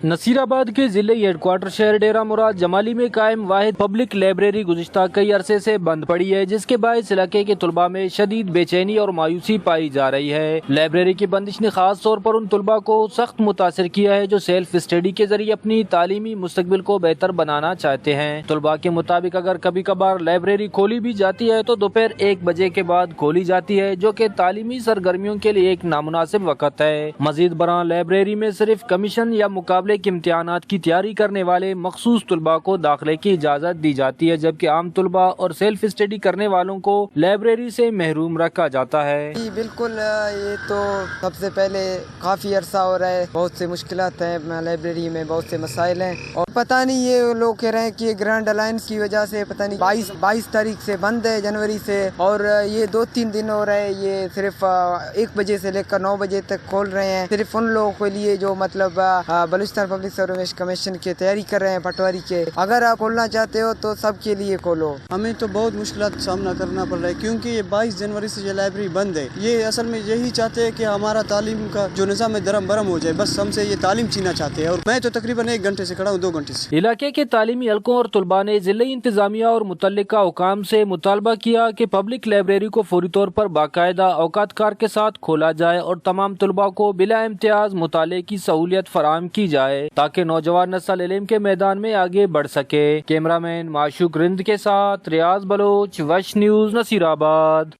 नसीराबाद के जिले हेडक्वार्टर शहर डेरा मुराद जमाली में कायम वाहिद पब्लिक लाइब्रेरी गुज़िश्ता कई अरसे से बंद पड़ी है, जिसके बायस इलाके के तुलबा में शदीद बेचैनी और मायूसी पाई जा रही है। लाइब्रेरी की बंदिश ने खास तौर पर उन तुलबा को सख्त मुतासिर किया है जो सेल्फ स्टडी के जरिए अपनी तालीमी मुस्तकबिल को बेहतर बनाना चाहते हैं। तुलबा के मुताबिक अगर कभी कभार लाइब्रेरी खोली भी जाती है तो दोपहर 1 बजे के बाद खोली जाती है, जो कि तालीमी सरगर्मियों के लिए एक नामुनासिब वक़्त है। मजीद बरां लाइब्रेरी में सिर्फ कमीशन या मुकाबले के इम्तिहानात की तैयारी करने वाले मखसूस तुलबा को दाखिले की इजाजत दी जाती है, जबकि आम तुलबा और सेल्फ स्टडी करने वालों को लाइब्रेरी से महरूम रखा जाता है। बिल्कुल, ये तो सबसे पहले काफ़ी अरसा हो रहा है, बहुत से मुश्किलात हैं लाइब्रेरी में, बहुत से मसाइल हैं और पता नहीं ये लोग कह रहे हैं कि ग्रैंड अलायंस की वजह से पता नहीं 22 तारीख से बंद है जनवरी से, और ये 2-3 दिन हो रहे हैं ये सिर्फ 1 बजे से लेकर 9 बजे तक खोल रहे हैं, सिर्फ उन लोगों के लिए जो मतलब बलूचिस्तान पब्लिक सर्विस कमीशन की तैयारी कर रहे हैं पटवारी के। अगर आप खोलना चाहते हो तो सबके लिए खोलो। हमें तो बहुत मुश्किलात का सामना करना पड़ रहा है क्योंकि ये 22 जनवरी से ये लाइब्रेरी बंद है। ये असल में यही चाहते हैं कि हमारा तालीम का जो निज़ाम है दरम बरम हो जाए, बस हमसे ये तालीम छीना चाहते हैं। और मैं तो तकरीबन 1 घंटे से खड़ा हूँ, 2 घंटे से। इलाके के तालीमी हलकों और तुलबा ने जिले इंतजामिया और मुतल्लिका हुकाम से मुतालबा किया कि पब्लिक लाइब्रेरी को फौरी तौर पर बाकायदा औकातकार के साथ खोला जाए और तमाम तुलबा को बिला इम्तियाज मुताले की सहूलियत फराहम की जाए ताकि नौजवान नस्ल इल्म के मैदान में आगे बढ़ सके। कैमरामैन माशूक रिंद के साथ रियाज बलोच, वश न्यूज़, नसीराबाद।